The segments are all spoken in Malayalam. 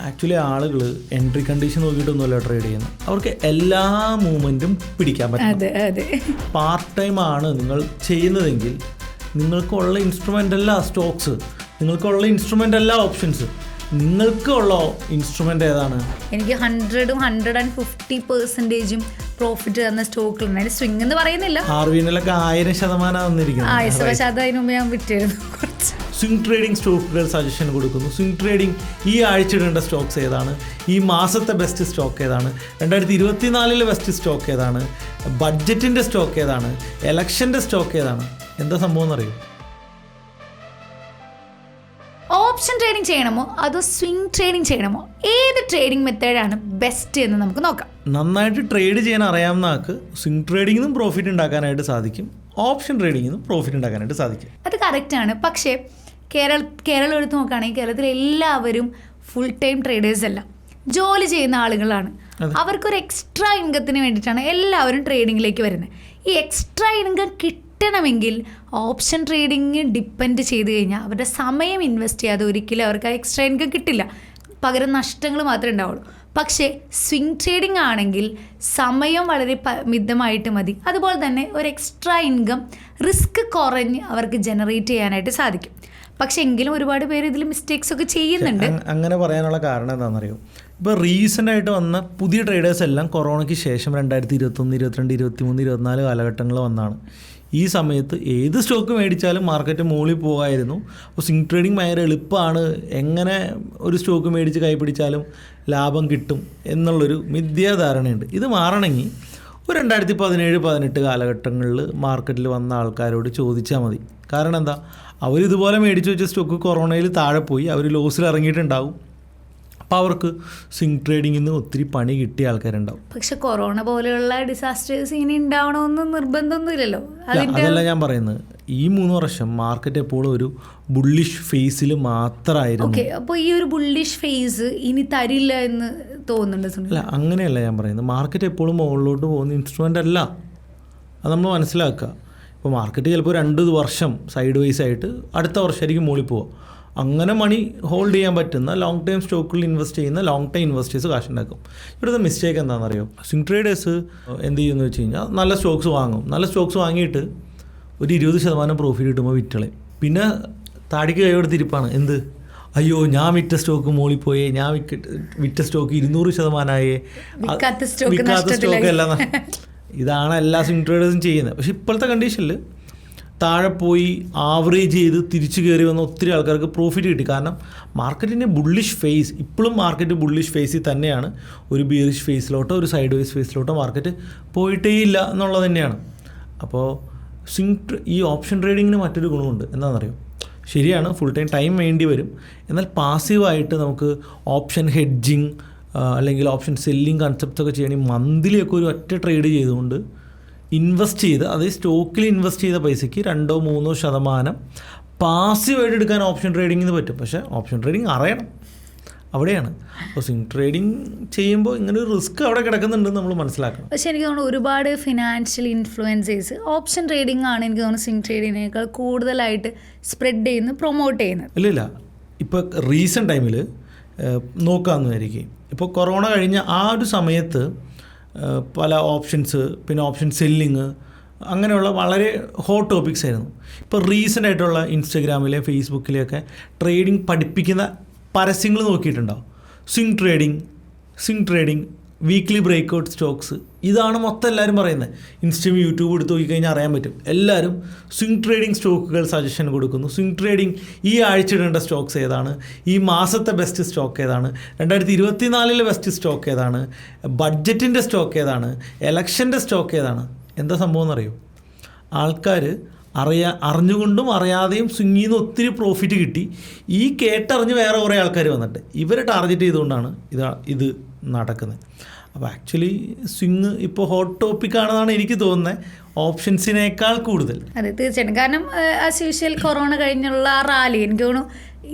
ആക്ച്വലി ആളുകൾ എൻട്രി കണ്ടീഷൻ നോക്കിയിട്ടൊന്നുമല്ല ട്രേഡ് ചെയ്യുന്നത്. അവർക്ക് എല്ലാ മൂവ്മെൻറ്റും പിടിക്കാൻ പറ്റും. പാർട്ട് ടൈം ആണ് നിങ്ങൾ ചെയ്യുന്നതെങ്കിൽ നിങ്ങൾക്കുള്ള ഇൻസ്ട്രുമെൻ്റ് അല്ല സ്റ്റോക്സ്, നിങ്ങൾക്കുള്ള ഇൻസ്ട്രുമെൻ്റ് അല്ല ഓപ്ഷൻസ്, നിങ്ങൾക്കുള്ള ഇൻസ്ട്രുമെൻ്റ് ഏതാണ്? എനിക്ക് 150% പ്രോഫിറ്റ് തന്ന സ്റ്റോക്കുകൾ സ്വിംഗ് എന്ന് പറയുന്നില്ല. ആർവിനിലൊക്കെ 1000% വന്നിരിക്കുന്നത്. പക്ഷേ അതിന് മുമ്പ് ഞാൻ വിറ്റിരുന്നു. സ്വിംഗ് ട്രേഡിംഗ് സ്റ്റോക്കുകൾ സജഷൻ കൊടുക്കുന്നു. സ്വിംഗ് ട്രേഡിംഗ് ഈ ആഴ്ച ഇടേണ്ട സ്റ്റോക്സ് ഏതാണ്, ഈ മാസത്തെ ബെസ്റ്റ് സ്റ്റോക്ക് ഏതാണ്, 2024 ബെസ്റ്റ് സ്റ്റോക്ക് ഏതാണ്, ബഡ്ജറ്റിൻ്റെ സ്റ്റോക്ക് ഏതാണ്, എലക്ഷൻ്റെ സ്റ്റോക്ക് ഏതാണ്, എന്താ സംഭവം എന്നറിയോ? ഓപ്ഷൻ ട്രേഡിംഗ് ചെയ്യണമോ അതോ സ്വിംഗ് ട്രേഡിംഗ് ചെയ്യണമോ, ഏത് ട്രേഡിംഗ് മെത്തേഡാണ് ബെസ്റ്റ് എന്ന് നമുക്ക് നോക്കാം. നന്നായിട്ട് ട്രേഡ് ചെയ്യാൻ അറിയാവുന്ന ആൾക്ക് സ്വിംഗ് ട്രേഡിംഗിൽ നിന്നും പ്രോഫിറ്റ് ഉണ്ടാക്കാനായിട്ട് സാധിക്കും, ഓപ്ഷൻ ട്രേഡിംഗിൽ നിന്നും പ്രോഫിറ്റ് ഉണ്ടാക്കാനായിട്ട് സാധിക്കും. അത് കറക്റ്റാണ്. പക്ഷേ കേരളം എടുത്ത് നോക്കുകയാണെങ്കിൽ കേരളത്തിൽ എല്ലാവരും ഫുൾ ടൈം ട്രേഡേഴ്സ് അല്ല, ജോലി ചെയ്യുന്ന ആളുകളാണ്. അവർക്കൊരു എക്സ്ട്രാ ഇൻകത്തിന് വേണ്ടിയിട്ടാണ് എല്ലാവരും ട്രേഡിങ്ങിലേക്ക് വരുന്നത്. ഈ എക്സ്ട്രാ ഇൻകം കിട്ടണമെങ്കിൽ ഓപ്ഷൻ ട്രേഡിങ് ഡിപ്പെൻഡ് ചെയ്ത് കഴിഞ്ഞാൽ അവരുടെ സമയം ഇൻവെസ്റ്റ് ചെയ്യാതെ ഒരിക്കലും അവർക്ക് ആ എക്സ്ട്രാ ഇൻകം കിട്ടില്ല, പകരം നഷ്ടങ്ങൾ മാത്രമേ ഉണ്ടാവുള്ളൂ. പക്ഷേ സ്വിംഗ് ട്രേഡിംഗ് ആണെങ്കിൽ സമയം വളരെ മിതമായിട്ട് മതി, അതുപോലെ തന്നെ ഒരു എക്സ്ട്രാ ഇൻകം റിസ്ക് കുറഞ്ഞ് അവർക്ക് ജനറേറ്റ് ചെയ്യാനായിട്ട് സാധിക്കും. പക്ഷെ എങ്കിലും ഒരുപാട് പേര് ഇതിൽ മിസ്റ്റേക്സ് ഒക്കെ ചെയ്യുന്നുണ്ട്. അങ്ങനെ പറയാനുള്ള കാരണം എന്താണെന്നറിയോ? ഇപ്പോൾ റീസെൻ്റ് ആയിട്ട് വന്ന പുതിയ ട്രേഡേഴ്സ് എല്ലാം കൊറോണയ്ക്ക് ശേഷം 2021, 22, 23, 24 കാലഘട്ടങ്ങൾ വന്നാണ്. ഈ സമയത്ത് ഏത് സ്റ്റോക്ക് മേടിച്ചാലും മാർക്കറ്റ് മുകളിൽ പോകുമായിരുന്നു. അപ്പോൾ സ്വിംഗ് ട്രേഡിംഗ് ഭയങ്കര എളുപ്പമാണ്, എങ്ങനെ ഒരു സ്റ്റോക്ക് മേടിച്ച് കൈപിടിച്ചാലും ലാഭം കിട്ടും എന്നുള്ളൊരു മിഥ്യാധാരണയുണ്ട്. ഇത് മാറണമെങ്കിൽ ഒരു 2017-18 കാലഘട്ടങ്ങളിൽ മാർക്കറ്റിൽ വന്ന ആൾക്കാരോട് ചോദിച്ചാൽ മതി. കാരണം എന്താ, അവരിതുപോലെ മേടിച്ച് വെച്ച സ്റ്റോക്ക് കൊറോണയിൽ താഴെ പോയി, അവർ ലോസിൽ ഇറങ്ങിയിട്ടുണ്ടാവും. അപ്പോൾ അവർക്ക് സ്വിംഗ് ട്രേഡിങ്ങിൽ നിന്ന് ഒത്തിരി പണി കിട്ടിയ ആൾക്കാരുണ്ടാവും. പക്ഷെ കൊറോണ പോലെയുള്ള ഡിസാസ്റ്റേഴ്സ് ഇനി ഉണ്ടാവണമെന്ന് നിർബന്ധമൊന്നുമില്ലല്ലോ. അതല്ല ഞാൻ പറയുന്നത്, ഈ 3 വർഷം മാർക്കറ്റ് എപ്പോഴും ഒരു ബുള്ളിഷ് ഫേസിൽ മാത്രമായിരുന്നു. അപ്പോൾ ഈ ഒരു ബുള്ളിഷ് ഫേസ് ഇനി തരില്ല എന്ന് തോന്നുന്നുണ്ട്. അല്ല, അങ്ങനെയല്ല ഞാൻ പറയുന്നത്. മാർക്കറ്റ് എപ്പോഴും മുകളിലോട്ട് പോകുന്ന ഇൻസ്ട്രുമെൻ്റ് അല്ല, അത് നമ്മൾ മനസ്സിലാക്കുക. ഇപ്പോൾ മാർക്കറ്റ് ചിലപ്പോൾ 2 വർഷം സൈഡ് വൈസ് ആയിട്ട് അടുത്ത വർഷമായിരിക്കും മുകളിൽ പോവുക. അങ്ങനെ മണി ഹോൾഡ് ചെയ്യാൻ പറ്റുന്ന ലോങ് ടൈം സ്റ്റോക്കുകളിൽ ഇൻവെസ്റ്റ് ചെയ്യുന്ന ലോങ് ടൈം ഇൻവെസ്റ്റേഴ്സ് കാശുണ്ടാക്കും. ഇവിടുത്തെ മിസ്റ്റേക്ക് എന്താണെന്നറിയോ? സ്വിംഗ് ട്രേഡേഴ്സ് എന്ത് ചെയ്യുമെന്ന് വെച്ച് കഴിഞ്ഞാൽ നല്ല സ്റ്റോക്സ് വാങ്ങും. നല്ല സ്റ്റോക്സ് വാങ്ങിയിട്ട് ഒരു 20% പ്രോഫിറ്റ് കിട്ടുമ്പോൾ വിറ്റളയും. പിന്നെ താടിക്ക് കൈയോടുത്തിരിപ്പാണ്. എന്ത്, അയ്യോ ഞാൻ വിറ്റ സ്റ്റോക്ക് മുകളിൽ പോയേ, ഞാൻ വിറ്റ സ്റ്റോക്ക് 200% വിൽക്കാത്ത സ്റ്റോക്ക് അല്ല. ഇതാണ് എല്ലാ സ്വിംഗ് ട്രേഡേഴ്സും ചെയ്യുന്നത്. പക്ഷേ ഇപ്പോഴത്തെ കണ്ടീഷനിൽ താഴെ പോയി ആവറേജ് ചെയ്ത് തിരിച്ചു കയറി വന്ന ഒത്തിരി ആൾക്കാർക്ക് പ്രോഫിറ്റ് കിട്ടി. കാരണം മാർക്കറ്റിൻ്റെ ബുള്ളിഷ് ഫേസ്, ഇപ്പോഴും മാർക്കറ്റ് ബുള്ളിഷ് ഫേസിൽ തന്നെയാണ്. ഒരു ബിയറിഷ് ഫേസിലോട്ടോ ഒരു സൈഡ് വൈസ് ഫേസിലോട്ടോ മാർക്കറ്റ് പോയിട്ടേ ഇല്ല എന്നുള്ളത് തന്നെയാണ്. അപ്പോൾ ഈ ഓപ്ഷൻ ട്രേഡിങ്ങിന് മറ്റൊരു ഗുണമുണ്ട്. എന്താണെന്നറിയോ? ശരിയാണ്, ഫുൾ ടൈം വേണ്ടി വരും. എന്നാൽ പാസീവായിട്ട് നമുക്ക് ഓപ്ഷൻ ഹെഡ്ജിങ് അല്ലെങ്കിൽ ഓപ്ഷൻ സെല്ലിങ് കൺസെപ്റ്റ്സ് ഒക്കെ ചെയ്യണമെങ്കിൽ മന്ത്ലി ഒക്കെ ഒരു ഒറ്റ ട്രേഡ് ചെയ്തുകൊണ്ട് ഇൻവെസ്റ്റ് ചെയ്ത്, അതേ സ്റ്റോക്കിൽ ഇൻവെസ്റ്റ് ചെയ്ത പൈസയ്ക്ക് 2-3% പാസീവായിട്ട് എടുക്കാൻ ഓപ്ഷൻ ട്രേഡിങ്ങിന് പറ്റും. പക്ഷേ ഓപ്ഷൻ ട്രേഡിങ് അറിയണം, അവിടെയാണ്. അപ്പോൾ സ്വിംഗ് ട്രേഡിങ് ചെയ്യുമ്പോൾ ഇങ്ങനെ ഒരു റിസ്ക് അവിടെ കിടക്കുന്നുണ്ടെന്ന് നമ്മൾ മനസ്സിലാക്കണം. പക്ഷേ എനിക്ക് തോന്നുന്നു ഒരുപാട് ഫിനാൻഷ്യൽ ഇൻഫ്ലുവൻസേഴ്സ് ഓപ്ഷൻ ട്രേഡിംഗ് ആണ് എനിക്ക് തോന്നുന്നു സ്വിംഗ് ട്രേഡിങ്ങിനേക്കാൾ കൂടുതലായിട്ട് സ്പ്രെഡ് ചെയ്യുന്നു, പ്രൊമോട്ട് ചെയ്യുന്നത്. ഇല്ല, ഇപ്പോൾ റീസെൻറ്റ് ടൈമിൽ നോക്കാമെന്നായിരിക്കും. ഇപ്പോൾ കൊറോണ കഴിഞ്ഞ ആ ഒരു സമയത്ത് പല ഓപ്ഷൻസ്, പിന്നെ ഓപ്ഷൻ സെല്ലിങ്, അങ്ങനെയുള്ള വളരെ ഹോട്ട് ടോപ്പിക്സ് ആയിരുന്നു. ഇപ്പോൾ റീസെൻ്റ് ആയിട്ടുള്ള ഇൻസ്റ്റഗ്രാമിലെ ഫേസ്ബുക്കിലെയൊക്കെ ട്രേഡിംഗ് പഠിപ്പിക്കുന്ന പരസ്യങ്ങൾ നോക്കിയിട്ടുണ്ടാവും. Swing trading weekly breakout stocks, ഇതാണ് മൊത്തം എല്ലാവരും പറയുന്നത്. ഇൻസ്റ്റയും യൂട്യൂബ് എടുത്ത് നോക്കിക്കഴിഞ്ഞാൽ അറിയാൻ പറ്റും. എല്ലാവരും സ്വിംഗ് ട്രേഡിംഗ് സ്റ്റോക്കുകൾ സജഷൻ കൊടുക്കുന്നു. സ്വിംഗ് ട്രേഡിംഗ് ഈ ആഴ്ച ഇടേണ്ട സ്റ്റോക്സ് ഏതാണ്, ഈ മാസത്തെ ബെസ്റ്റ് സ്റ്റോക്ക് ഏതാണ്, 2024 ബെസ്റ്റ് സ്റ്റോക്ക് ഏതാണ്, ബഡ്ജറ്റിൻ്റെ സ്റ്റോക്ക് ഏതാണ്, എലക്ഷൻ്റെ സ്റ്റോക്ക് ഏതാണ്. എന്താ സംഭവം എന്നറിയോ? ആൾക്കാർ അറിഞ്ഞുകൊണ്ടും അറിയാതെയും സ്വിംഗിൽ നിന്ന് ഒത്തിരി പ്രോഫിറ്റ് കിട്ടി. ഈ കേട്ടറിഞ്ഞ് വേറെ കുറേ ആൾക്കാർ വന്നിട്ട് ഇവരെ ടാർഗറ്റ് ചെയ്തുകൊണ്ടാണ് ഇത് നടക്കുന്നത്. അപ്പോൾ ആക്ച്വലി സ്വിംഗ് ഇപ്പോൾ ഹോട്ട് ടോപ്പിക്കാണെന്നാണ് എനിക്ക് തോന്നുന്നത്, ഓപ്ഷൻസിനേക്കാൾ കൂടുതൽ. അതെ, തീർച്ചയായിട്ടും. കാരണം ആസ് യൂഷ്വൽ കൊറോണ കഴിഞ്ഞുള്ള റാലി എനിക്ക് തോന്നുന്നു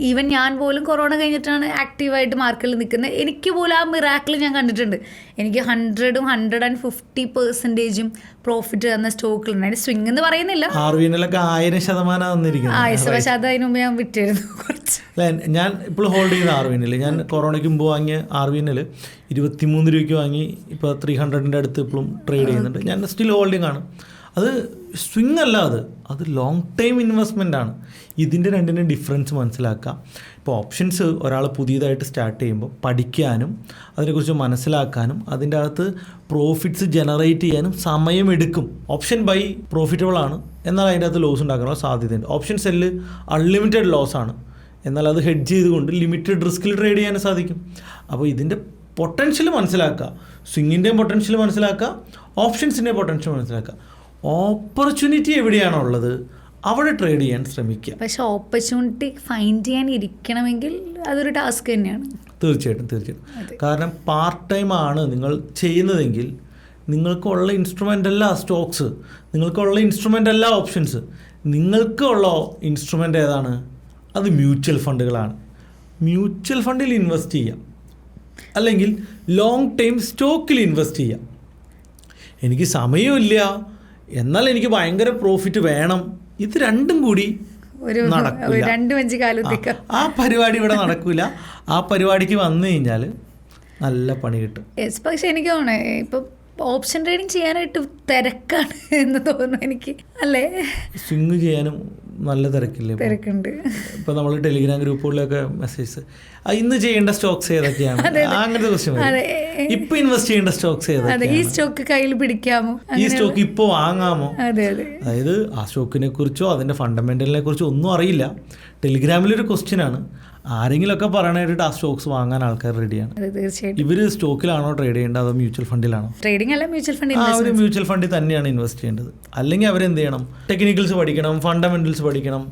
ഈവൻ ഞാൻ പോലും കൊറോണ കഴിഞ്ഞിട്ടാണ് ആക്റ്റീവായിട്ട് മാർക്കറ്റിൽ നിൽക്കുന്നത്. എനിക്ക് പോലും ആ മിറാക്കിൾ ഞാൻ കണ്ടിട്ടുണ്ട്. എനിക്ക് 150% പ്രോഫിറ്റ് തന്ന സ്റ്റോക്കുകളുണ്ട്. അതിന് സ്വിങ് എന്ന് പറയുന്നില്ല, ആർവിനിലൊക്കെ 1000% തന്നിരിക്കുന്നത്. പക്ഷെ അത് അതിന് മുമ്പ് ഞാൻ വിറ്റായിരുന്നു കുറച്ച്. ഞാൻ ഇപ്പോൾ ഹോൾഡ് ചെയ്യുന്ന ആർവിനിൽ, ഞാൻ കൊറോണയ്ക്ക് മുമ്പ് വാങ്ങിയ ആർവിനിൽ 23 രൂപയ്ക്ക് വാങ്ങി ഇപ്പോൾ 300ൻ്റെ അടുത്ത് ഇപ്പോഴും ട്രേഡ് ചെയ്യുന്നുണ്ട്. ഞാൻ സ്റ്റിൽ ഹോൾഡിംഗ് ആണ്. അത് സ്വിങ് അല്ല, അത് ലോങ് ടൈം ഇൻവെസ്റ്റ്മെൻ്റ് ആണ്. ഇതിൻ്റെ രണ്ടിൻ്റെ ഡിഫറൻസ് മനസ്സിലാക്കാം. ഇപ്പോൾ ഓപ്ഷൻസ് ഒരാൾ പുതിയതായിട്ട് സ്റ്റാർട്ട് ചെയ്യുമ്പോൾ പഠിക്കാനും അതിനെക്കുറിച്ച് മനസ്സിലാക്കാനും അതിൻ്റെ അകത്ത് പ്രോഫിറ്റ്സ് ജനറേറ്റ് ചെയ്യാനും സമയമെടുക്കും. ഓപ്ഷൻ ബൈ പ്രോഫിറ്റബിൾ ആണ്, എന്നാൽ അതിൻ്റെ അകത്ത് ലോസ് ഉണ്ടാക്കാനുള്ള സാധ്യതയുണ്ട്. ഓപ്ഷൻ സെല്ല് അൺലിമിറ്റഡ് ലോസ് ആണ്, എന്നാൽ അത് ഹെഡ്ജ് ചെയ്തുകൊണ്ട് ലിമിറ്റഡ് റിസ്കിൽ ട്രേഡ് ചെയ്യാനും സാധിക്കും. അപ്പോൾ ഇതിൻ്റെ പൊട്ടൻഷ്യൽ മനസ്സിലാക്കുക, സ്വിങ്ങിൻ്റെയും പൊട്ടൻഷ്യൽ മനസ്സിലാക്കുക, ഓപ്ഷൻസിൻ്റെ പൊട്ടൻഷ്യൽ മനസ്സിലാക്കുക. ഓപ്പർച്യൂണിറ്റി എവിടെയാണോ ഉള്ളത് അവിടെ ട്രേഡ് ചെയ്യാൻ ശ്രമിക്കുക. പക്ഷെ ഓപ്പർച്യൂണിറ്റി ഫൈൻഡ് ചെയ്യാൻ ഇരിക്കണമെങ്കിൽ അതൊരു ടാസ്ക് തന്നെയാണ്. തീർച്ചയായിട്ടും. കാരണം പാർട്ട് ടൈം ആണ് നിങ്ങൾ ചെയ്യുന്നതെങ്കിൽ നിങ്ങൾക്കുള്ള ഇൻസ്ട്രുമെൻ്റ് അല്ല സ്റ്റോക്സ്, നിങ്ങൾക്കുള്ള ഇൻസ്ട്രുമെൻ്റ് അല്ല ഓപ്ഷൻസ്. നിങ്ങൾക്കുള്ള ഇൻസ്ട്രുമെൻ്റ് ഏതാണ്? അത് മ്യൂച്വൽ ഫണ്ടുകളാണ്. മ്യൂച്വൽ ഫണ്ടിൽ ഇൻവെസ്റ്റ് ചെയ്യാം, അല്ലെങ്കിൽ ലോങ് ടൈം സ്റ്റോക്കിൽ ഇൻവെസ്റ്റ് ചെയ്യാം. എനിക്ക് സമയമില്ല, എന്നാൽ എനിക്ക് ഭയങ്കര പ്രോഫിറ്റ് വേണം, ഇത് രണ്ടും കൂടി നടക്കില്ല. ആ പരിപാടി ഇവിടെ നടക്കില്ല. ആ പരിപാടിക്ക് വന്നു കഴിഞ്ഞാൽ നല്ല പണി കിട്ടും. പക്ഷെ എനിക്ക് തോന്നണേ ഇപ്പം ഓപ്ഷൻ ട്രേഡിങ് ചെയ്യാനായിട്ട് തിരക്കാണ് എന്ന് തോന്നുന്നു എനിക്ക്, അല്ലേ? സ്വിങ് ചെയ്യാനും നല്ല തിരക്കില്ലേ? തിരക്കുണ്ട്. ഇപ്പം നമ്മൾ ടെലിഗ്രാം ഗ്രൂപ്പുകളിലൊക്കെ മെസ്സേജ്, ഇന്ന് ചെയ്യേണ്ട സ്റ്റോക്സ് ഏതൊക്കെയാണ്, അങ്ങനത്തെ ക്വസ്റ്റ്യൻ. ഇപ്പൊ ഇൻവെസ്റ്റ് ചെയ്യേണ്ട സ്റ്റോക്സ് ഏതൊക്കെയാണ്, ഈ സ്റ്റോക്ക് കയ്യിൽ പിടിക്കാമോ, ഈ സ്റ്റോക്ക് ഇപ്പോൾ വാങ്ങാമോ? അതായത് ആ സ്റ്റോക്കിനെ കുറിച്ചോ അതിൻ്റെ ഫണ്ടമെന്റലിനെ കുറിച്ചോ ഒന്നും അറിയില്ല. ടെലിഗ്രാമിലൊരു ക്വസ്റ്റ്യൻ ആണ്, ആരെങ്കിലുമൊക്കെ പറയണായിട്ട് ആ സ്റ്റോക്സ് വാങ്ങാൻ ആൾക്കാർ റെഡിയാണ്. ഇവര് സ്റ്റോക്കിലാണോ ട്രേഡ് ചെയ്യേണ്ടത് അതോ മ്യൂച്വൽ ഫണ്ടിലാണോ? ട്രേഡിംഗ് അല്ല, മ്യൂച്വൽ ഫണ്ട്. അവർ മ്യൂച്വൽ ഫണ്ടിൽ തന്നെയാണ് ഇൻവെസ്റ്റ് ചെയ്യേണ്ടത്. അല്ലെങ്കിൽ അവരെന്ത് ചെയ്യണം? ടെക്നിക്കൽസ് പഠിക്കണം, ഫണ്ടമെന്റൽസ് പഠിക്കണം,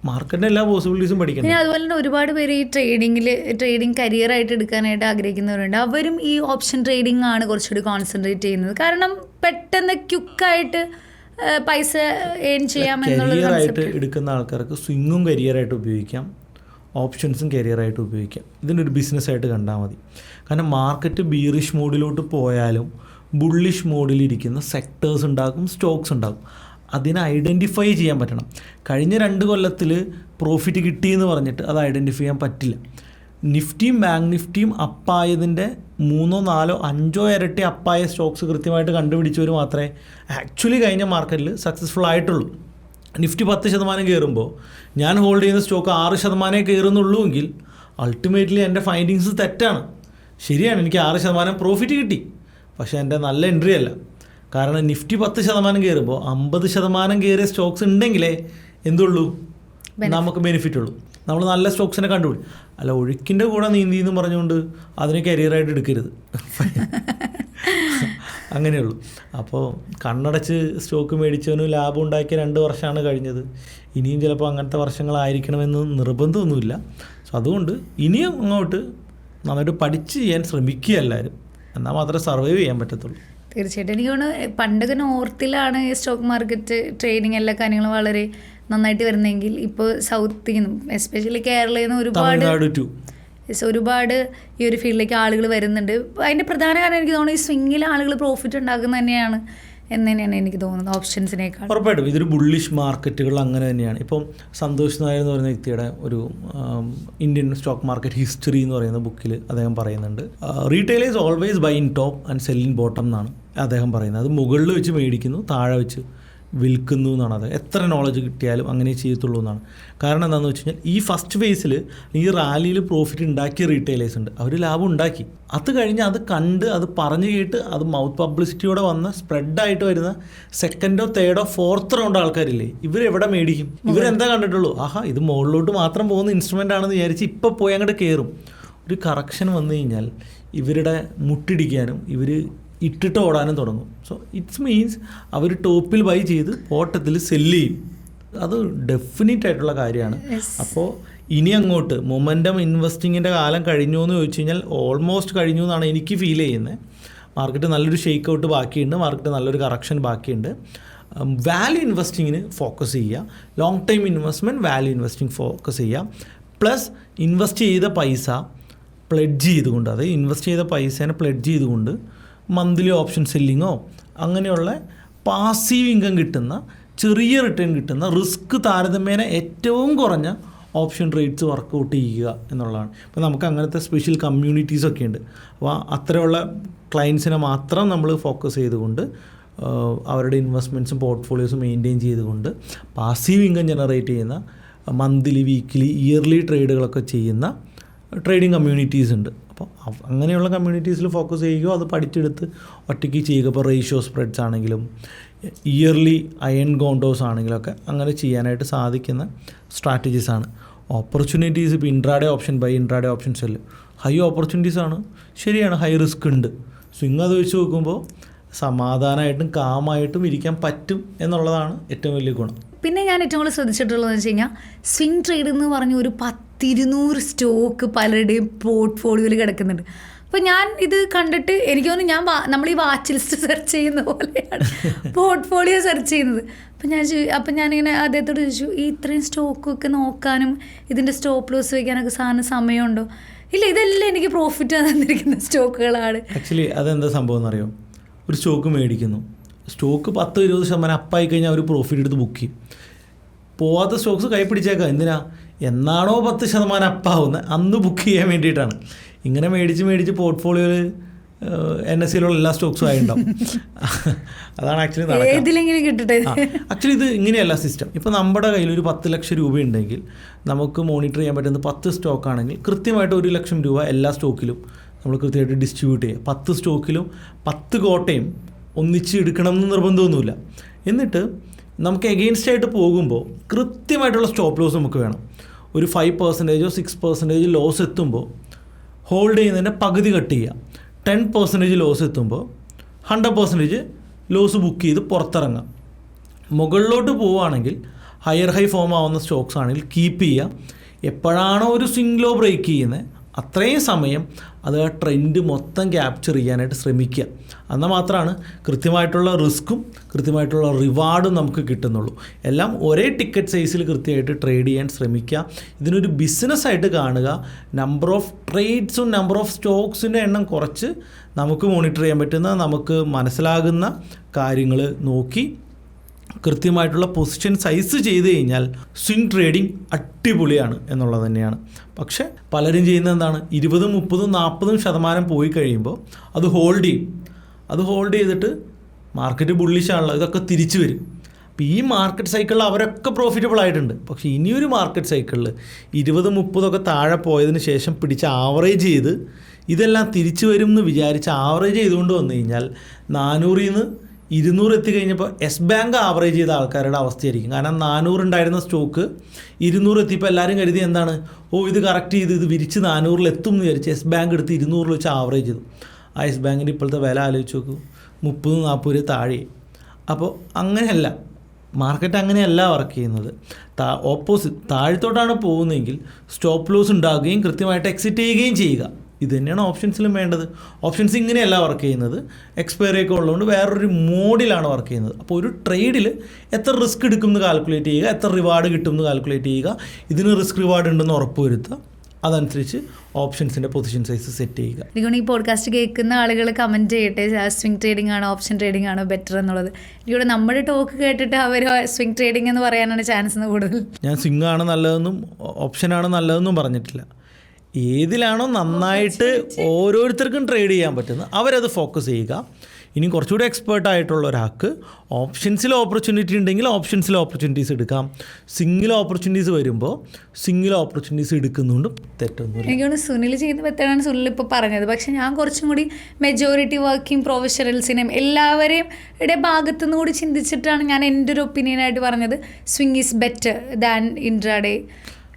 മാർക്കറ്റിന്റെ എല്ലാ പോസിബിലിറ്റീസും പഠിക്കണം. പിന്നെ അതുപോലെ തന്നെ ഒരുപാട് പേര് ഈ ട്രേഡിംഗ് കരിയർ ആയിട്ട് എടുക്കാനായിട്ട് ആഗ്രഹിക്കുന്നവരുണ്ട്. അവരും ഈ ഓപ്ഷൻ ട്രേഡിംഗ് ആണ് കുറച്ചുകൂടി കോൺസെൻട്രേറ്റ് ചെയ്യുന്നത്. കാരണം പെട്ടെന്ന് ക്വിക്കായിട്ട് പൈസ ഏൺ ചെയ്യാം എന്നുള്ളത്. കരിയറായിട്ട് എടുക്കുന്ന ആൾക്കാർക്ക് സ്വിങ്ങും കരിയറായിട്ട് ഉപയോഗിക്കാം, ഓപ്ഷൻസും കരിയറായിട്ട് ഉപയോഗിക്കാം. ഇതിനൊരു ബിസിനസ്സായിട്ട് കണ്ടാൽ മതി. കാരണം മാർക്കറ്റ് ബീറിഷ് മോഡിലോട്ട് പോയാലും ബുള്ളിഷ് മോഡിലിരിക്കുന്ന സെക്ടേഴ്സ് ഉണ്ടാകും, സ്റ്റോക്സ് ഉണ്ടാകും. അതിനെ ഐഡൻറ്റിഫൈ ചെയ്യാൻ പറ്റണം. കഴിഞ്ഞ 2 കൊല്ലത്തിൽ പ്രോഫിറ്റ് കിട്ടിയെന്ന് പറഞ്ഞിട്ട് അത് ഐഡൻറ്റിഫൈ ചെയ്യാൻ പറ്റില്ല. നിഫ്റ്റിയും ബാങ്ക് നിഫ്റ്റിയും അപ്പായതിൻ്റെ 3, 4, 5 ഇരട്ടി അപ്പായ സ്റ്റോക്സ് കൃത്യമായിട്ട് കണ്ടുപിടിച്ചവർ മാത്രമേ ആക്ച്വലി കഴിഞ്ഞ മാർക്കറ്റിൽ സക്സസ്ഫുൾ ആയിട്ടുള്ളൂ. നിഫ്റ്റി 10% കയറുമ്പോൾ ഞാൻ ഹോൾഡ് ചെയ്യുന്ന സ്റ്റോക്ക് 6% കയറുന്നുള്ളൂ എങ്കിൽ അൾട്ടിമേറ്റ്ലി എൻ്റെ ഫൈൻഡിങ്സ് തെറ്റാണ്. ശരിയാണ്, എനിക്ക് 6% പ്രോഫിറ്റ് കിട്ടി, പക്ഷേ എൻ്റെ നല്ല എൻട്രി അല്ല. കാരണം നിഫ്റ്റി 10% കയറുമ്പോൾ 50% കയറിയ സ്റ്റോക്സ് ഉണ്ടെങ്കിലേ എന്തുള്ളൂ, നമുക്ക് ബെനിഫിറ്റ് ഉള്ളൂ. നമ്മൾ നല്ല സ്റ്റോക്സിനെ കണ്ടുപിടി, അല്ല ഒഴുക്കിൻ്റെ കൂടെ നീന്തി എന്ന് പറഞ്ഞുകൊണ്ട് അതിനെ കരിയറായിട്ട് എടുക്കരുത്. അങ്ങനെയുള്ളൂ. അപ്പോൾ കണ്ണടച്ച് സ്റ്റോക്ക് മേടിച്ചവന് ലാഭം ഉണ്ടാക്കിയ 2 വർഷമാണ് കഴിഞ്ഞത്. ഇനിയും ചിലപ്പോൾ അങ്ങനത്തെ വർഷങ്ങളായിരിക്കണമെന്ന് നിർബന്ധമൊന്നുമില്ല. സോ അതുകൊണ്ട് ഇനിയും അങ്ങോട്ട് നന്നായിട്ട് പഠിച്ച് ചെയ്യാൻ ശ്രമിക്കുക എല്ലാവരും, എന്നാൽ മാത്രമേ സർവൈവ് ചെയ്യാൻ പറ്റത്തുള്ളൂ. തീർച്ചയായിട്ടും. എനിക്ക് തോന്നുന്നു പണ്ടൊക്കെ നോർത്തിലാണ് സ്റ്റോക്ക് മാർക്കറ്റ് ട്രേഡിങ് എല്ലാ കാര്യങ്ങളും വളരെ നന്നായിട്ട് വരുന്നതെങ്കിൽ ഇപ്പോൾ സൗത്തിൽ നിന്നും എസ്പെഷ്യലി കേരളയിൽ നിന്ന് ഒരുപാട് ഈ ഒരു ഫീൽഡിലേക്ക് ആളുകൾ വരുന്നുണ്ട്. അതിൻ്റെ പ്രധാന കാരണം എനിക്ക് തോന്നുന്നു ഈ സ്വിങ്ങിൽ ആളുകൾ പ്രോഫിറ്റ് ഉണ്ടാക്കുന്നത് തന്നെയാണ് എന്ന് തന്നെയാണ് എനിക്ക് തോന്നുന്നത് ഓപ്ഷൻസിനേക്കാൾ. ഉറപ്പായിട്ടും ഇതൊരു ബുള്ളിഷ് മാർക്കറ്റുകൾ അങ്ങനെ തന്നെയാണ്. ഇപ്പം സന്തോഷ് നായർ എന്ന് പറയുന്ന വ്യക്തിയുടെ ഒരു ഇന്ത്യൻ സ്റ്റോക്ക് മാർക്കറ്റ് ഹിസ്റ്ററി എന്ന് പറയുന്ന ബുക്കിൽ അദ്ദേഹം പറയുന്നുണ്ട്, retailers always buy in top and sell in bottom എന്നാണ് അദ്ദേഹം പറയുന്നത്. അത് മുകളിൽ വെച്ച് മേടിക്കുന്നു, താഴെ വെച്ച് വിൽക്കുന്നു എന്നാണ്. അത് എത്ര നോളജ് കിട്ടിയാലും അങ്ങനെ ചെയ്യത്തുള്ളൂ എന്നാണ്. കാരണം എന്താണെന്ന് വെച്ച് കഴിഞ്ഞാൽ ഈ ഫസ്റ്റ് ഫേസിൽ ഈ റാലിയിൽ പ്രോഫിറ്റ് ഉണ്ടാക്കിയ റീറ്റെയിലേഴ്സ് ഉണ്ട്, അവർ ലാഭം ഉണ്ടാക്കി. അത് കഴിഞ്ഞ് അത് കണ്ട് അത് പറഞ്ഞു കേട്ട് അത് മൗത്ത് പബ്ലിസിറ്റിയോടെ വന്ന് സ്പ്രെഡായിട്ട് വരുന്ന 2nd, 3rd, 4th റൗണ്ട് ആൾക്കാരില്ലേ, ഇവരെവിടെ മേടിക്കും? ഇവരെന്താ കണ്ടിട്ടുള്ളൂ, ആഹാ ഇത് മുകളിലോട്ട് മാത്രം പോകുന്ന ഇൻസ്ട്രുമെൻ്റ് ആണെന്ന് വിചാരിച്ച് ഇപ്പോൾ പോയി അങ്ങോട്ട് കയറും. ഒരു കറക്ഷൻ വന്നു കഴിഞ്ഞാൽ ഇവരുടെ മുട്ടിടിക്കാനും ഇവർ ഇട്ടിട്ട് ഓടാനും തുടങ്ങും. സോ ഇറ്റ്സ് മീൻസ് അവർ ടോപ്പിൽ ബൈ ചെയ്ത് ഓട്ടത്തിൽ സെല്ല് ചെയ്യും. അത് ഡെഫിനറ്റ് ആയിട്ടുള്ള കാര്യമാണ്. അപ്പോൾ ഇനി അങ്ങോട്ട് മൊമെൻറ്റം ഇൻവെസ്റ്റിങ്ങിൻ്റെ കാലം കഴിഞ്ഞു എന്ന് ചോദിച്ചു കഴിഞ്ഞാൽ ഓൾമോസ്റ്റ് കഴിഞ്ഞു എന്നാണ് എനിക്ക് ഫീൽ ചെയ്യുന്നത്. മാർക്കറ്റ് നല്ലൊരു ഷെയ്ക്ക് ഔട്ട് ബാക്കിയുണ്ട്, മാർക്കറ്റ് നല്ലൊരു കറക്ഷൻ ബാക്കിയുണ്ട്. വാല്യൂ ഇൻവെസ്റ്റിങ്ങിന് ഫോക്കസ് ചെയ്യുക, long time investment value investing focus ചെയ്യുക. പ്ലസ് ഇൻവെസ്റ്റ് ചെയ്ത പൈസ പ്ലെഡ്ജ് ചെയ്തുകൊണ്ട്, അതായത് ഇൻവെസ്റ്റ് ചെയ്ത പൈസേനെ പ്ലെഡ്ജ് ചെയ്തുകൊണ്ട് മന്ത്ലി ഓപ്ഷൻ സെല്ലിങ്ങോ അങ്ങനെയുള്ള പാസീവ് ഇൻകം കിട്ടുന്ന, ചെറിയ റിട്ടേൺ കിട്ടുന്ന, റിസ്ക് താരതമ്യേന ഏറ്റവും കുറഞ്ഞ ഓപ്ഷൻ ട്രേഡ്സ് വർക്കൗട്ട് ചെയ്യുക എന്നുള്ളതാണ്. ഇപ്പോൾ നമുക്ക് അങ്ങനത്തെ സ്പെഷ്യൽ കമ്മ്യൂണിറ്റീസൊക്കെ ഉണ്ട്. അപ്പോൾ അത്തരമുള്ള ക്ലയൻസിനെ മാത്രം നമ്മൾ ഫോക്കസ് ചെയ്തുകൊണ്ട് അവരുടെ ഇൻവെസ്റ്റ്മെൻറ്റ്സും പോർട്ട്ഫോളിയോസും മെയിൻറ്റെയിൻ ചെയ്തുകൊണ്ട് പാസീവ് ഇൻകം ജനറേറ്റ് ചെയ്യുന്ന മന്ത്ലി, വീക്ക്ലി, ഇയർലി ട്രേഡുകളൊക്കെ ചെയ്യുന്ന ട്രേഡിംഗ് കമ്മ്യൂണിറ്റീസ് ഉണ്ട്. അപ്പോൾ അങ്ങനെയുള്ള കമ്മ്യൂണിറ്റീസിൽ ഫോക്കസ് ചെയ്യുകയോ അത് പഠിച്ചെടുത്ത് ഒറ്റയ്ക്ക് ചെയ്യുക. ഇപ്പോൾ റേഷ്യോ സ്പ്രെഡ്സ് ആണെങ്കിലും ഇയർലി അയൺ കോണ്ടോസ് ആണെങ്കിലൊക്കെ അങ്ങനെ ചെയ്യാനായിട്ട് സാധിക്കുന്ന സ്ട്രാറ്റജീസാണ്. ഓപ്പർച്യൂണിറ്റീസ് ഇപ്പോൾ intraday option buy, intraday option sell high ഓപ്പർച്യൂണിറ്റീസാണ്. ശരിയാണ്, ഹൈ റിസ്ക് ഉണ്ട്. സ്വിങ് അത് വെച്ച് നോക്കുമ്പോൾ സമാധാനമായിട്ടും കാമായിട്ടും ഇരിക്കാൻ പറ്റും എന്നുള്ളതാണ് ഏറ്റവും വലിയ ഗുണം. പിന്നെ ഞാൻ ഏറ്റവും കൂടുതൽ ശ്രദ്ധിച്ചിട്ടുള്ളതെന്ന് വെച്ച് കഴിഞ്ഞാൽ സ്വിംഗ് ട്രേഡ് എന്ന് പറഞ്ഞ ഒരു 10-200 സ്റ്റോക്ക് പലരുടെയും പോർട്ട്ഫോളിയോയിൽ കിടക്കുന്നുണ്ട്. അപ്പോൾ ഞാൻ ഇത് കണ്ടിട്ട് എനിക്ക് തോന്നുന്നു നമ്മൾ ഈ വാച്ച് ലിസ്റ്റ് സെർച്ച് ചെയ്യുന്ന പോലെയാണ് പോർട്ട്ഫോളിയോ സെർച്ച് ചെയ്യുന്നത്. അപ്പം ഞാനിങ്ങനെ അദ്ദേഹത്തോട് ചോദിച്ചു, ഈ ഇത്രയും സ്റ്റോക്കൊക്കെ നോക്കാനും ഇതിൻ്റെ സ്റ്റോപ്പ് ലോസ് വയ്ക്കാനൊക്കെ സാറിന് സമയമുണ്ടോ? ഇല്ല, ഇതെല്ലാം എനിക്ക് പ്രോഫിറ്റ് തന്നിരിക്കുന്ന സ്റ്റോക്കുകളാണ്. ആക്ച്വലി അതെന്താ സംഭവം എന്നറിയോ? ഒരു സ്റ്റോക്ക് മേടിക്കുന്നു, സ്റ്റോക്ക് 10-20% അപ്പായി കഴിഞ്ഞാൽ അവർ പ്രോഫിറ്റ് എടുത്ത് ബുക്ക് ചെയ്യും. പോവാത്ത സ്റ്റോക്സ് കൈ പിടിച്ചേക്കാം. എന്തിനാ? എന്നാണോ 10% അപ്പാവുന്നത് അന്ന് ബുക്ക് ചെയ്യാൻ വേണ്ടിയിട്ടാണ്. ഇങ്ങനെ മേടിച്ച് പോർട്ട്ഫോളിയോയിൽ NSEയിലുള്ള എല്ലാ സ്റ്റോക്സും ആയിട്ടുണ്ടാവും. അതാണ് ആക്ച്വലി നടക്കുന്നത്. ആക്ച്വലി ഇത് ഇങ്ങനെയല്ല സിസ്റ്റം. ഇപ്പോൾ നമ്മുടെ കയ്യിൽ ഒരു 10 ലക്ഷം രൂപ ഉണ്ടെങ്കിൽ നമുക്ക് മോണിറ്റർ ചെയ്യാൻ പറ്റുന്നത് 10 സ്റ്റോക്കാണെങ്കിൽ കൃത്യമായിട്ട് 1 ലക്ഷം രൂപ എല്ലാ സ്റ്റോക്കിലും നമ്മൾ കൃത്യമായിട്ട് ഡിസ്ട്രിബ്യൂട്ട് ചെയ്യുക. 10 സ്റ്റോക്കിലും 10 കോട്ടയും ഒന്നിച്ച് എടുക്കണം എന്ന് നിർബന്ധമൊന്നുമില്ല. എന്നിട്ട് നമുക്ക് എഗെയിൻസ്റ്റ് ആയിട്ട് പോകുമ്പോൾ കൃത്യമായിട്ടുള്ള സ്റ്റോപ്പ് ലോസ് നമുക്ക് വേണം. ഒരു 5%, 6% ലോസ് എത്തുമ്പോൾ ഹോൾഡ് ചെയ്യുന്നതിൻ്റെ പകുതി കട്ട് ചെയ്യുക. 10% ലോസ് എത്തുമ്പോൾ 100% ലോസ് ബുക്ക് ചെയ്ത് പുറത്തിറങ്ങാം. മുകളിലോട്ട് പോവുകയാണെങ്കിൽ ഹയർ ഹൈ ഫോം ആവുന്ന സ്റ്റോക്സ് ആണെങ്കിൽ കീപ്പ് ചെയ്യുക. എപ്പോഴാണോ ഒരു സ്വിംഗ് ലോ ബ്രേക്ക് ചെയ്യുന്നത് അത്രയും സമയം അത് ആ ട്രെൻഡ് മൊത്തം ക്യാപ്ചർ ചെയ്യാനായിട്ട് ശ്രമിക്കുക. എന്നാൽ മാത്രമാണ് കൃത്യമായിട്ടുള്ള റിസ്ക്കും കൃത്യമായിട്ടുള്ള റിവാർഡും നമുക്ക് കിട്ടുന്നുള്ളൂ. എല്ലാം ഒരേ ടിക്കറ്റ് സൈസിൽ കൃത്യമായിട്ട് ട്രേഡ് ചെയ്യാൻ ശ്രമിക്കുക. ഇതിനൊരു ബിസിനസ്സായിട്ട് കാണുക. നമ്പർ ഓഫ് ട്രേഡ്സും നമ്പർ ഓഫ് സ്റ്റോക്സിൻ്റെ എണ്ണം കുറച്ച് നമുക്ക് മോണിറ്റർ ചെയ്യാൻ പറ്റുന്ന, നമുക്ക് മനസ്സിലാകുന്ന കാര്യങ്ങൾ നോക്കി കൃത്യമായിട്ടുള്ള പൊസിഷൻ സൈസ് ചെയ്ത് കഴിഞ്ഞാൽ സ്വിംഗ് ട്രേഡിംഗ് അടിപൊളിയാണ് എന്നുള്ളത് തന്നെയാണ്. പക്ഷേ പലരും ചെയ്യുന്നത് എന്താണ്? 20, 30, 40% പോയി കഴിയുമ്പോൾ അത് ഹോൾഡ് ചെയ്യും. അത് ഹോൾഡ് ചെയ്തിട്ട് മാർക്കറ്റ് ബുള്ളിഷാണല്ലോ, ഇതൊക്കെ തിരിച്ചു വരും. അപ്പോൾ ഈ മാർക്കറ്റ് സൈക്കിളിൽ അവരൊക്കെ പ്രോഫിറ്റബിൾ ആയിട്ടുണ്ട്. പക്ഷേ ഇനിയൊരു മാർക്കറ്റ് സൈക്കിളിൽ 20, 30 താഴെ പോയതിന് ശേഷം പിടിച്ച് ആവറേജ് ചെയ്ത് ഇതെല്ലാം തിരിച്ചു വരും എന്ന് വിചാരിച്ച് ആവറേജ് ചെയ്തുകൊണ്ട് വന്നു കഴിഞ്ഞാൽ 400 നിന്ന് 200 എത്തിക്കഴിഞ്ഞപ്പോൾ യെസ് ബാങ്ക് ആവറേജ് ചെയ്ത ആൾക്കാരുടെ അവസ്ഥയായിരിക്കും. കാരണം 400 ഉണ്ടായിരുന്ന സ്റ്റോക്ക് 200 എത്തിയപ്പോൾ എല്ലാവരും കരുതി എന്താണ്, ഇത് കറക്റ്റ് ചെയ്ത് ഇത് വിരിച്ച് 400 എത്തും എന്ന് വിചാരിച്ച് യെസ് ബാങ്ക് എടുത്ത് 200 വെച്ച് ആവറേജ് ചെയ്തു. ആ യെസ് ബാങ്കിൻ്റെ ഇപ്പോഴത്തെ വില ആലോചിച്ച് നോക്കൂ, 30-40 രൂപ താഴെ. അപ്പോൾ അങ്ങനെയല്ല, മാർക്കറ്റ് അങ്ങനെയല്ല വർക്ക് ചെയ്യുന്നത്. ഓപ്പോസിറ്റ് താഴത്തോട്ടാണ് പോകുന്നതെങ്കിൽ സ്റ്റോപ്പ് ലോസ് ഉണ്ടാകുകയും കൃത്യമായിട്ട് എക്സിറ്റ് ചെയ്യുകയും ചെയ്യുക. ഇത് തന്നെയാണ് ഓപ്ഷൻസിലും വേണ്ടത്. ഓപ്ഷൻസ് ഇങ്ങനെയല്ല വർക്ക് ചെയ്യുന്നത്, എക്സ്പയറി ഒക്കെ ഉള്ളതുകൊണ്ട് വേറൊരു മോഡിലാണ് വർക്ക് ചെയ്യുന്നത്. അപ്പോൾ ഒരു ട്രേഡിൽ എത്ര റിസ്ക് എടുക്കും എന്ന് കാൽക്കുലേറ്റ് ചെയ്യുക, എത്ര റിവാർഡ് കിട്ടും എന്ന് കാൽക്കുലേറ്റ് ചെയ്യുക, ഇതിന് റിസ്ക് റിവാർഡ് ഉണ്ടെന്ന് ഉറപ്പ് വരുത്തുക, അതനുസരിച്ച് ഓപ്ഷൻസിൻ്റെ പൊസിഷൻ സൈസ് സെറ്റ് ചെയ്യുക. എനിക്കൊന്ന് ഈ പോഡ്കാസ്റ്റ് കേൾക്കുന്ന ആളുകൾ കമൻറ്റ് ചെയ്യട്ടെ, സ്വിംഗ് ട്രേഡിംഗ് ആണോ ഓപ്ഷൻ ട്രേഡിംഗ് ആണോ ബെറ്റർ എന്നുള്ളത്. എനിക്കിവിടെ നമ്മുടെ ടോക്ക് കേട്ടിട്ട് അവർ സ്വിംഗ് ട്രേഡിംഗ് എന്ന് പറയാനാണ് ചാൻസ് കൂടുതൽ. ഞാൻ സ്വിംഗ് ആണ് നല്ലതെന്നും ഓപ്ഷനാണ് നല്ലതെന്നും പറഞ്ഞിട്ടില്ല. ഏതിലാണോ നന്നായിട്ട് ഓരോരുത്തർക്കും ട്രേഡ് ചെയ്യാൻ പറ്റുന്നത് അവരത് ഫോക്കസ് ചെയ്യുക. ഇനി കുറച്ചുകൂടി എക്സ്പേർട്ട് ആയിട്ടുള്ള ഒരാൾക്ക് ഓപ്ഷൻസിൽ ഓപ്പർച്യൂണിറ്റി ഉണ്ടെങ്കിൽ ഓപ്ഷൻസിൽ ഓപ്പർച്യൂണിറ്റീസ് എടുക്കാം. സിംഗിൾ ഓപ്പർച്യൂണിറ്റീസ് വരുമ്പോൾ സിംഗിൾ ഓപ്പർച്യൂണിറ്റീസ് എടുക്കുന്നുണ്ട്, തെറ്റൊന്നുമില്ല. എനിക്ക് തോന്നുന്നു സുനിൽ ചെയ്യുന്ന മെത്തേഡാണ് സുനിൽ ഇപ്പോൾ പറഞ്ഞത്. പക്ഷേ ഞാൻ കുറച്ചും കൂടി മെജോറിറ്റി വർക്കിംഗ് പ്രൊഫഷണൽസിനെയും എല്ലാവരെയും ഭാഗത്തുനിന്ന് കൂടി ചിന്തിച്ചിട്ടാണ് ഞാൻ എൻ്റെ ഒരു ഒപ്പീനിയനായിട്ട് പറഞ്ഞത് swing is better than intraday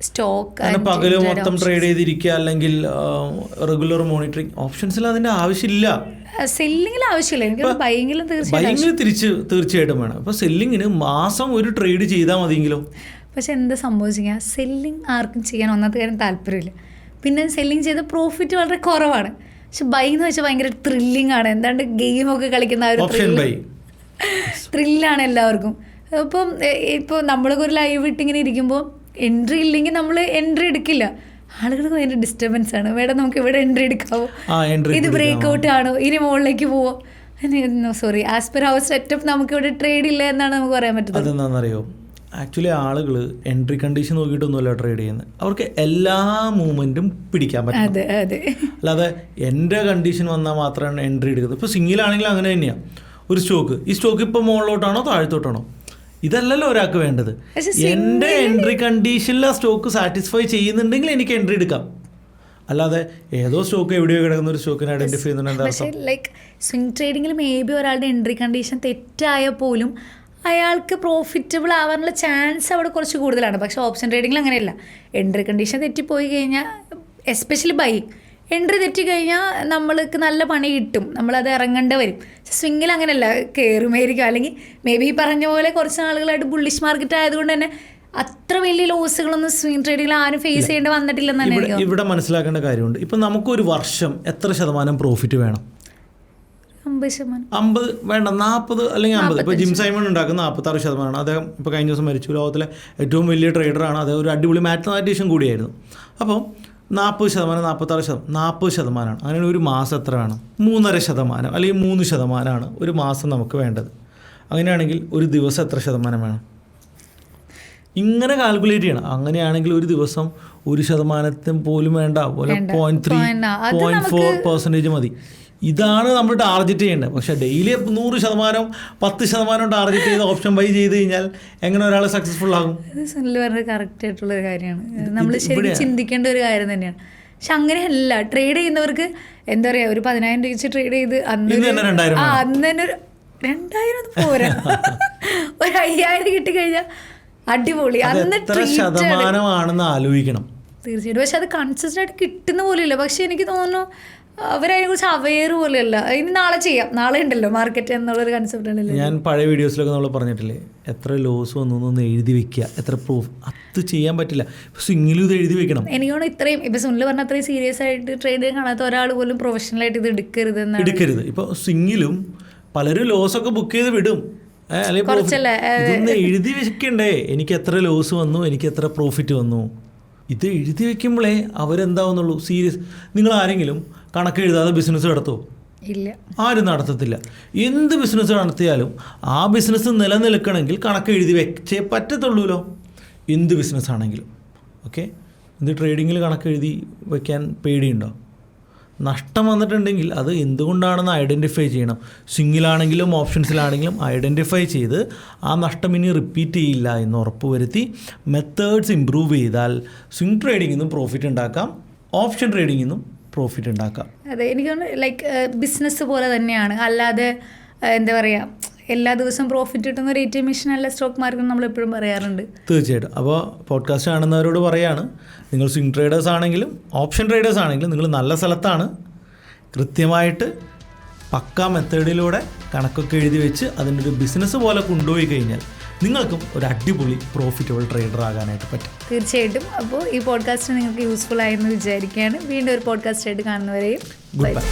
stock. പകല് മൊത്തം ട്രേഡ് ചെയ്തിരിക്കുക അല്ലെങ്കിൽ റെഗുലർ മോണിറ്ററിങ്. ഓപ്ഷൻസിൽ അതിൻ്റെ ആവശ്യമില്ല, സെല്ലിങ്ങിൽ ആവശ്യമില്ല. എനിക്ക് ബൈങ്ങിലും തീർച്ചയായിട്ടും വേണം. അപ്പോൾ സെല്ലിങ്ങിന് മാസം ഒരു ട്രേഡ് ചെയ്താൽ മതിയെങ്കിലോ. പക്ഷെ എന്താ സംഭവിച്ചാൽ സെല്ലിങ് ആർക്കും ചെയ്യാൻ ഒന്നാമത്തെ കാര്യം താല്പര്യമില്ല. പിന്നെ സെല്ലിങ് ചെയ്ത പ്രോഫിറ്റ് വളരെ കുറവാണ്. പക്ഷെ ബൈ എന്ന് വെച്ചാൽ ഭയങ്കര ത്രില്ലിംഗ് ആണ്. എന്താണ്ട് ഗെയിമൊക്കെ കളിക്കുന്ന ആ ഒരു ത്രില്ലാണ് എല്ലാവർക്കും. ഇപ്പോൾ നമ്മളൊക്കെ ഒരു ലൈവ് ഇട്ടിങ്ങനെ ഇരിക്കുമ്പോൾ എൻട്രി ഇല്ലെങ്കിൽ നമ്മൾ എൻട്രി എടുക്കില്ല. ആളുകൾക്ക് ഭയങ്കര ഡിസ്റ്റർബൻസ് ആണ്. മേഡം നമുക്ക് ഇവിടെ എൻട്രി എടുക്കാവോ, ഇത് ബ്രേക്ക് ഔട്ട് ആണോ, ഇനി മുകളിലേക്ക് പോവോ? Sorry, as per hour setup നമുക്ക് ഇവിടെ ട്രേഡ് ഇല്ല എന്നാണ് നമുക്ക് പറയാൻ പറ്റുന്നത്. അതെന്താണെന്നറിയോ, ആക്ച്വലി ആളുകൾ എൻട്രി കണ്ടീഷൻ നോക്കിയിട്ടൊന്നുമല്ല ട്രേഡ് ചെയ്യുന്നത്. അവർക്ക് എല്ലാ മൂവ്മെൻറ്റും പിടിക്കാൻ പറ്റും. അതെ അതെ. അല്ലാതെ എൻ്റെ കണ്ടീഷൻ വന്നാൽ മാത്രമാണ് എൻട്രി എടുക്കുന്നത്. ഇപ്പോൾ സിംഗിളാണെങ്കിൽ അങ്ങനെ തന്നെയാണ്. ഒരു സ്റ്റോക്ക്, ഈ സ്റ്റോക്ക് ഇപ്പോൾ മുകളിലോട്ടാണോ താഴത്തോട്ടാണോ, ഇതല്ലല്ലോ ഒരാൾക്ക് വേണ്ടത്. എൻ്റെ എൻട്രി കണ്ടീഷനിൽ ആ സ്റ്റോക്ക് സാറ്റിസ്ഫൈ ചെയ്യുന്നുണ്ടെങ്കിൽ എനിക്ക് എൻട്രി എടുക്കാം. അല്ലാതെ ഏതോ സ്റ്റോക്ക് എവിടെയോ കിടക്കുന്ന ഒരു സ്റ്റോക്കിനെ ഐഡന്റിഫൈ ചെയ്യുന്നുണ്ട്. പക്ഷേ ലൈക്ക് സ്വിംഗ് ട്രേഡിങ്ങിൽ മേ ബി ഒരാളുടെ എൻട്രി കണ്ടീഷൻ തെറ്റായാൽ പോലും അയാൾക്ക് പ്രോഫിറ്റബിൾ ആവാനുള്ള ചാൻസ് അവിടെ കുറച്ച് കൂടുതലാണ്. പക്ഷേ ഓപ്ഷൻ ട്രേഡിങ്ങിൽ അങ്ങനെയല്ല. എൻട്രി കണ്ടീഷൻ തെറ്റിപ്പോയി കഴിഞ്ഞാൽ, എസ്പെഷ്യലി ബൈയിങ്, എൻട്രി തെറ്റിക്കഴിഞ്ഞാൽ നമ്മൾക്ക് നല്ല പണി കിട്ടും, നമ്മളത് ഇറങ്ങേണ്ടി വരും. സ്വിങ്ങിൽ അങ്ങനെയല്ല, കയറുമായിരിക്കും. അല്ലെങ്കിൽ മേ ബി പറഞ്ഞ പോലെ കുറച്ച് നാളുകളായിട്ട് ബുള്ളിഷ് മാർക്കറ്റ് ആയതുകൊണ്ട് തന്നെ അത്ര വലിയ ലോസുകളൊന്നും സ്വിംഗ് ട്രേഡിങ്ങിൽ ആരും ഫേസ് ചെയ്യേണ്ടി വന്നിട്ടില്ലെന്ന് തന്നെ. ഇവിടെ മനസ്സിലാക്കേണ്ട കാര്യമുണ്ട്. ഇപ്പം നമുക്കൊരു വർഷം എത്ര ശതമാനം പ്രോഫിറ്റ് വേണം? 50 വേണ്ട, 40 അല്ലെങ്കിൽ 50. ഇപ്പോൾ ജിം സൈമൺ ഉണ്ടാക്കുന്ന 46%. അദ്ദേഹം ഇപ്പോൾ കഴിഞ്ഞ ദിവസം മരിച്ചു. ലോകത്തിലെ ഏറ്റവും വലിയ ട്രേഡറാണ്. അദ്ദേഹം ഒരു അടിപൊളി മാത്തമാറ്റീഷ്യൻ കൂടിയായിരുന്നു. അപ്പോൾ 40%, 46%, 40%. അങ്ങനെ ഒരു മാസം എത്ര വേണം? 3.5% അല്ലെങ്കിൽ 3% ഒരു മാസം നമുക്ക് വേണ്ടത്. അങ്ങനെയാണെങ്കിൽ ഒരു ദിവസം എത്ര ശതമാനം വേണം? ഇങ്ങനെ കാൽക്കുലേറ്റ് ചെയ്യണം. അങ്ങനെയാണെങ്കിൽ ഒരു ദിവസം 1% പോലും വേണ്ട, പോലെ 0.4% മതി. ഇതാണ് നമ്മൾ ടാർഗറ്റ് ചെയ്യേണ്ടത്. പക്ഷേ ഡെയിലി 100%, 10% ടാർഗറ്റ് ചെയ്ത് ഓപ്ഷൻ ബൈ ചെയ്ത് കഴിഞ്ഞാൽ എങ്ങനെ ഒരാൾ സക്സസ്ഫുൾ ആകും? സുനിൽ പറഞ്ഞത് കറക്റ്റ് ആയിട്ടുള്ളൊരു കാര്യമാണ്. നമ്മൾ ശരിക്കും ചിന്തിക്കേണ്ട ഒരു കാര്യം തന്നെയാണ്. പക്ഷെ അങ്ങനെയല്ല. ട്രേഡ് ചെയ്യുന്നവർക്ക് എന്താ പറയുക, ഒരു 10,000 രൂപ വെച്ച് ട്രേഡ് ചെയ്ത് അന്ന് തന്നെ ഒരു 2,000 പോരാ, ഒരു 5,000 കിട്ടിക്കഴിഞ്ഞാൽ അടിപൊളി. അന്ന് ശതമാനമാണെന്ന് ആലോചിക്കണം തീർച്ചയായിട്ടും. പക്ഷെ അത് കൺസിസ്റ്റന്റ് ആയിട്ട് കിട്ടുന്ന പോലെയില്ല. പക്ഷെ എനിക്ക് തോന്നുന്നു അവരതിനെ കുറിച്ച് അവെയർ പോലെയല്ല. ഇനി നാളെ ചെയ്യാം, നാളെ ഉണ്ടല്ലോ മാർക്കറ്റ് എന്നുള്ളൊരു കൺസെപ്റ്റ് ഉണ്ടല്ലോ. ഞാൻ പഴയ വീഡിയോസിലൊക്കെ നമ്മൾ പറഞ്ഞിട്ടില്ലേ, എത്ര ലോസ് വന്നു എന്ന് എഴുതി വെക്കുക, എത്ര പ്രൂഫ്. അത് ചെയ്യാൻ പറ്റില്ല. സ്വിങ്ങിലും ഇത് എഴുതി വെക്കണം. എനിക്ക് തോന്നുന്നു ഇത്രയും ഇപ്പം സുനിൽ പറഞ്ഞ അത്രയും സീരിയസ് ആയിട്ട് ട്രേഡ് കാണാത്ത ഒരാൾ പോലും പ്രൊഫഷണലായിട്ട് ഇത് എടുക്കരുത്. ഇപ്പോൾ സ്വിങ്ങിലും പലരും ലോസൊക്കെ ബുക്ക് ചെയ്ത് വിടും. ഇതൊന്ന് എഴുതി വെക്കണ്ടേ, എനിക്ക് എത്ര ലോസ് വന്നു, എനിക്ക് എത്ര പ്രോഫിറ്റ് വന്നു. ഇത് എഴുതി വെക്കുമ്പോഴേ അവരെന്താവുന്നുള്ളൂ. സീരിയസ്. നിങ്ങൾ ആരെങ്കിലും കണക്ക് എഴുതാതെ ബിസിനസ് നടത്തുമോ? ഇല്ല, ആരും നടത്തത്തില്ല. എന്ത് ബിസിനസ് നടത്തിയാലും ആ ബിസിനസ് നിലനിൽക്കണമെങ്കിൽ കണക്ക് എഴുതി വെച്ചേ പറ്റത്തുള്ളൂല്ലോ. എന്ത് ബിസിനസ് ആണെങ്കിലും. ഓക്കെ, ഇത് ട്രേഡിങ്ങിൽ കണക്ക് എഴുതി വയ്ക്കാൻ പേടിയുണ്ടോ? നഷ്ടം വന്നിട്ടുണ്ടെങ്കിൽ അത് എന്തുകൊണ്ടാണെന്ന് ഐഡൻറ്റിഫൈ ചെയ്യണം. സ്വിങ്ങിലാണെങ്കിലും ഓപ്ഷൻസിലാണെങ്കിലും ഐഡൻറ്റിഫൈ ചെയ്ത് ആ നഷ്ടം ഇനി റിപ്പീറ്റ് ചെയ്യില്ല എന്ന് ഉറപ്പുവരുത്തി മെത്തേഡ്സ് ഇമ്പ്രൂവ് ചെയ്താൽ സ്വിംഗ് ട്രേഡിങ്ങിൽ നിന്നും പ്രോഫിറ്റ് ഉണ്ടാക്കാം, ഓപ്ഷൻ ട്രേഡിങ്ങിൽ നിന്നും പ്രോഫിറ്റ് ഉണ്ടാക്കാം. അതെ, എനിക്ക് തോന്നുന്നു ലൈക്ക് ബിസിനസ് പോലെ തന്നെയാണ്. അല്ലാതെ എന്താ പറയുക, എല്ലാ ദിവസവും പ്രോഫിറ്റ് കിട്ടുന്ന ഒരു ATM മെഷീൻ അല്ല സ്റ്റോക്ക് മാർക്കറ്റ്, നമ്മൾ എപ്പോഴും പറയാറുണ്ട്. തീർച്ചയായിട്ടും. അപ്പോൾ പോഡ്കാസ്റ്റ് കാണുന്നവരോട് പറയാണ്, നിങ്ങൾ സ്വിംഗ് ട്രേഡേഴ്സ് ആണെങ്കിലും ഓപ്ഷൻ ട്രേഡേഴ്സ് ആണെങ്കിലും നിങ്ങൾ നല്ല സ്ഥലത്താണ്. കൃത്യമായിട്ട് പക്കാ മെത്തേഡിലൂടെ കണക്കൊക്കെ എഴുതി വെച്ച് അതിൻ്റെ ഒരു ബിസിനസ് പോലെ കൊണ്ടുപോയി കഴിഞ്ഞാൽ നിങ്ങൾക്കും ഒരു അടിപൊളി പ്രോഫിറ്റബിൾ ട്രേഡർ ആകാനായിട്ട് പറ്റും. തീർച്ചയായിട്ടും. അപ്പോൾ ഈ പോഡ്കാസ്റ്റ് നിങ്ങൾക്ക് യൂസ്ഫുൾ ആയെന്ന് വിചാരിക്കുകയാണ്. വീണ്ടും ഒരു പോഡ്കാസ്റ്റ് ആയിട്ട് കാണുന്നവരെയും ഗുഡ് ബൈ.